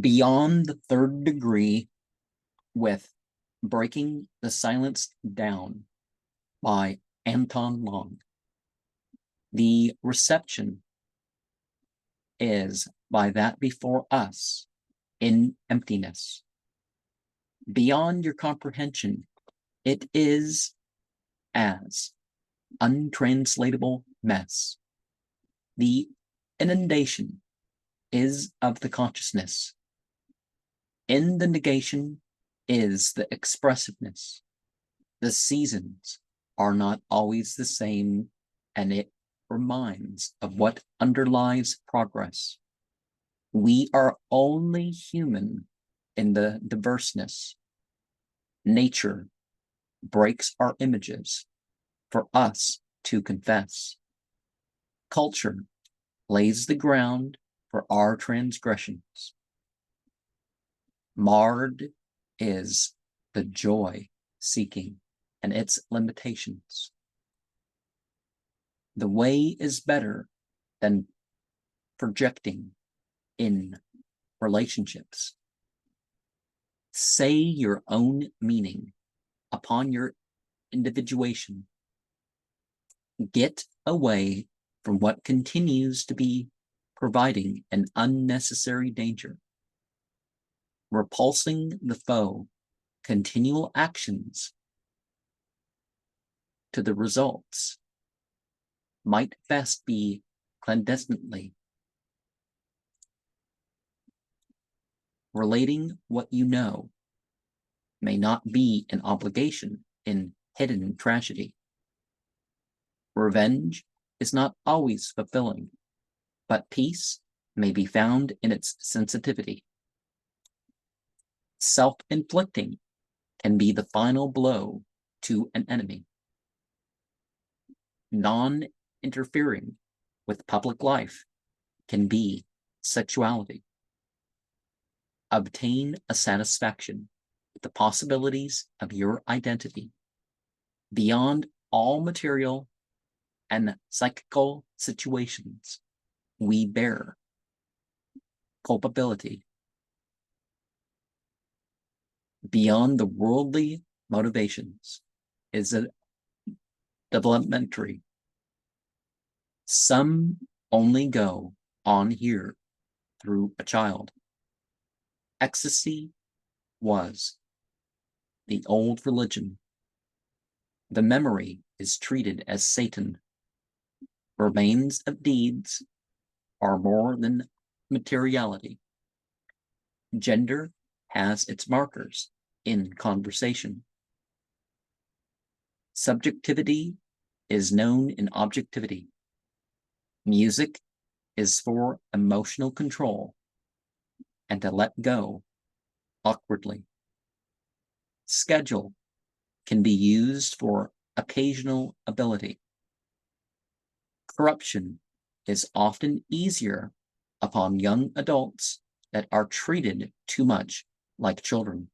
Beyond the third degree with Breaking the Silence Down by Anton. The reception is by that before us in emptiness. Beyond your comprehension, it is as untranslatable mess. The inundation is of the consciousness. In the negation is the expressiveness. The seasons are not always the same, and it reminds of what underlies progress. We are only human in the diverseness. Nature breaks our images for us to confess. Culture lays the ground for our transgressions. Marred is the joy seeking and its limitations. The way is better than projecting in relationships. Say your own meaning upon your individuation. Get away from what continues to be providing an unnecessary danger. Repulsing the foe, continual actions to the results might best be clandestinely. Relating what you know may not be an obligation in hidden tragedy. Revenge is not always fulfilling, but peace may be found in its sensitivity. Self-inflicting can be the final blow to an enemy. Non-interfering with public life can be sexuality. Obtain a satisfaction with the possibilities of your identity beyond all material and psychical situations. We bear culpability. Beyond the worldly motivations is a developmentary. Some only go on here through a child. Ecstasy was the old religion. The memory is treated as Satan. Remains of deeds are more than materiality. Gender has its markers in conversation. Subjectivity is known in objectivity. Music is for emotional control and to let go awkwardly. Schedule can be used for occasional ability. Corruption is often easier upon young adults that are treated too much like children.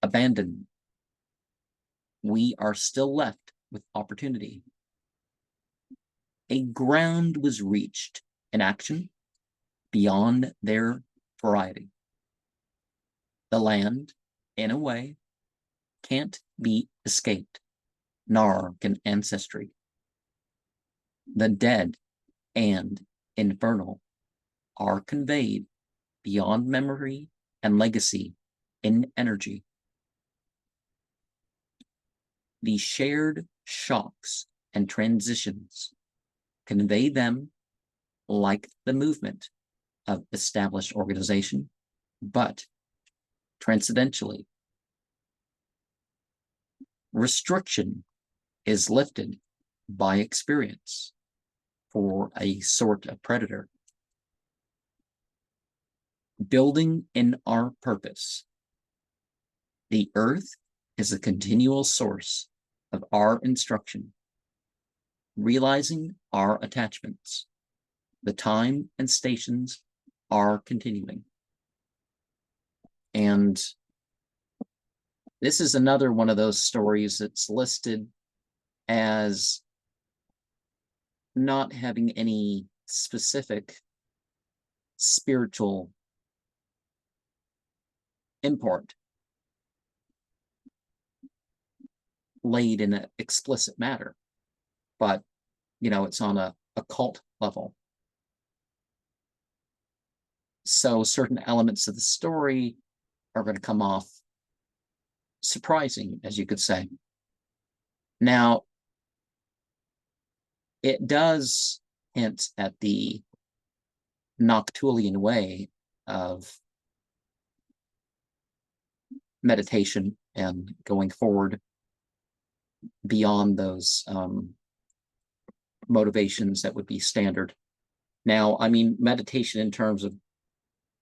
Abandoned. We are still left with opportunity. A ground was reached in action beyond their variety. The land, in a way, can't be escaped, nor can ancestry. The dead and infernal are conveyed beyond memory and legacy in energy. The shared shocks and transitions convey them like the movement of established organization, but transcendentally. Restriction is lifted by experience for a sort of predator. Building in our purpose. The earth is a continual source of our instruction. Realizing our attachments. The time and stations are continuing. And this is another one of those stories that's listed as not having any specific spiritual import laid in an explicit matter, but it's on a cult level. So certain elements of the story are going to come off surprising, as you could say. Now, it does hint at the Noctulian way of meditation and going forward beyond those motivations that would be standard. Now, I mean, meditation in terms of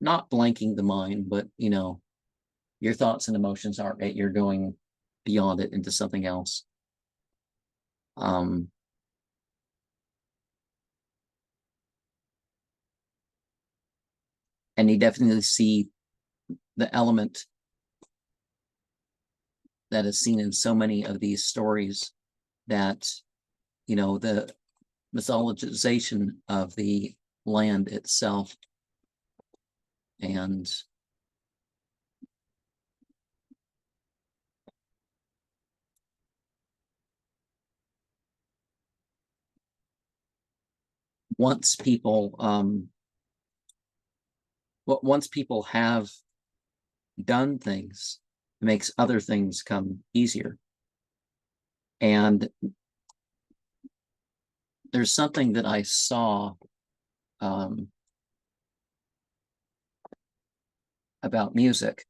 not blanking the mind, but your thoughts and emotions aren't it. You're going beyond it into something else. And you definitely see the element that is seen in so many of these stories, that the mythologization of the land itself. And once people have done things, it makes other things come easier. And there's something that I saw about music,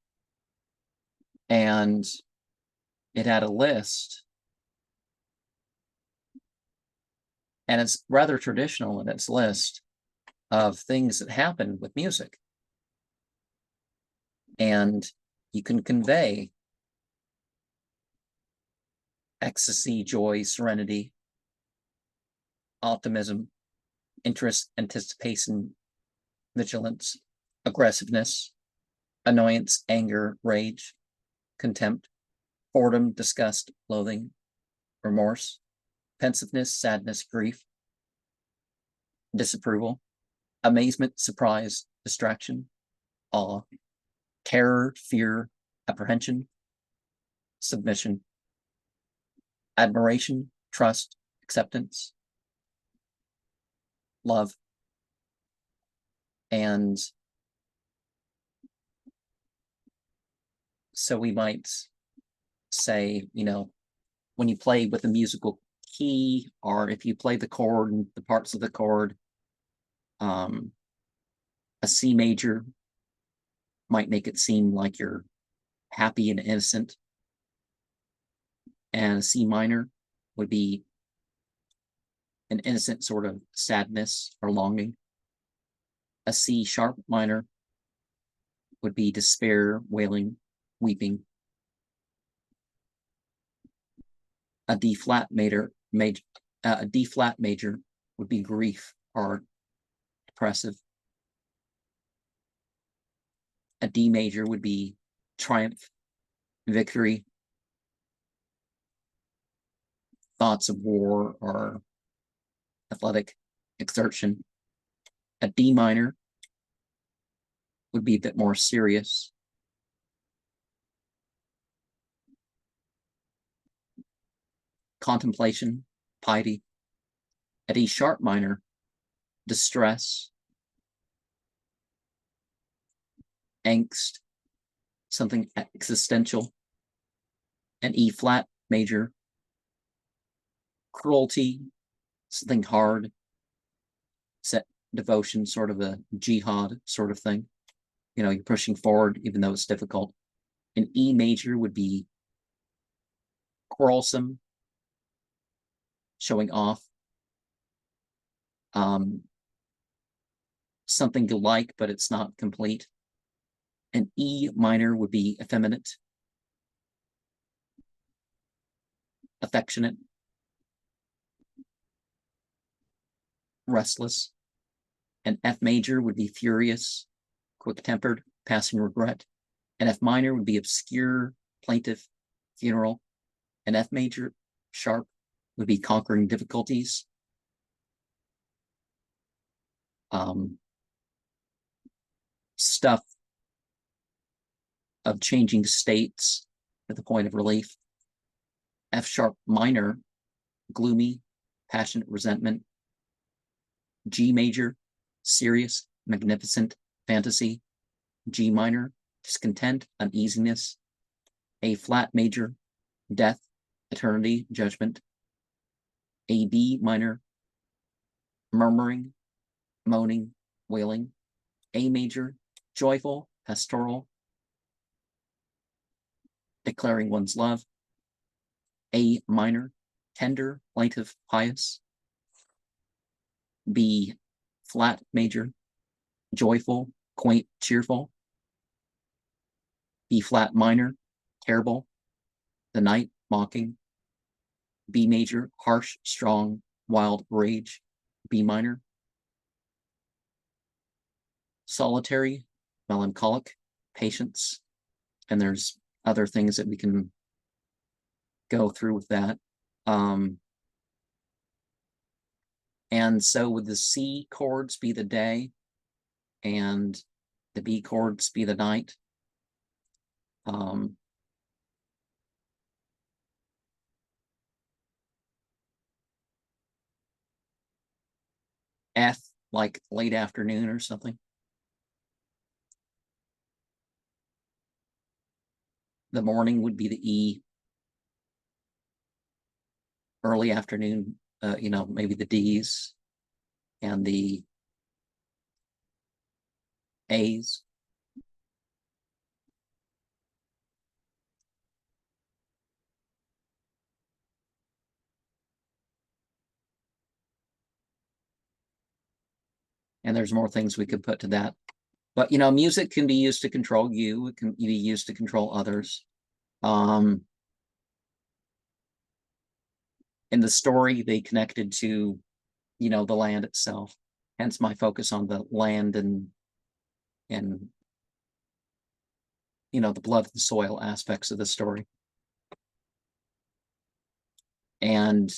and it had a list, and it's rather traditional in its list of things that happen with music. And you can convey ecstasy, joy, serenity, optimism, interest, anticipation, vigilance, aggressiveness, annoyance, anger, rage, contempt, boredom, disgust, loathing, remorse, pensiveness, sadness, grief, disapproval, amazement, surprise, distraction, awe, terror, fear, apprehension, submission, admiration, trust, acceptance, love. And so we might say, when you play with a musical key, or if you play the chord and the parts of the chord, a C major might make it seem like you're happy and innocent, and a C minor would be an innocent sort of sadness or longing. A C sharp minor would be despair, wailing, weeping. A D flat major would be grief or depressive. A D major would be triumph, victory, thoughts of war or athletic exertion. A D minor would be a bit more serious. Contemplation, piety. A D sharp minor, distress, angst, something existential. An E flat major, cruelty, something hard, set devotion, sort of a jihad sort of thing. You're pushing forward even though it's difficult. An E major would be quarrelsome, showing off, something to like, but it's not complete. An E minor would be effeminate, affectionate, restless. An F major would be furious, quick-tempered, passing regret. An F minor would be obscure, plaintive, funeral. An F major, sharp, would be conquering difficulties. Stuff of changing states at the point of relief. F sharp minor, gloomy, passionate resentment. G major, serious, magnificent, fantasy. G minor, discontent, uneasiness. A flat major, death, eternity, judgment. A B minor, murmuring, moaning, wailing. A major, joyful, pastoral, declaring one's love. A minor, tender, plaintive, pious. B flat major, joyful, quaint, cheerful. B flat minor, terrible, the night, mocking. B major, harsh, strong, wild, rage. B minor, solitary, melancholic, patience. And there's other things that we can go through with that. And so would the C chords be the day and the B chords be the night? F, like late afternoon or something. The morning would be the E. Early afternoon, maybe the D's and the A's. And there's more things we could put to that. But, music can be used to control you. It can be used to control others. In the story, they connected to, the land itself. Hence my focus on the land and the blood of the soil aspects of the story. And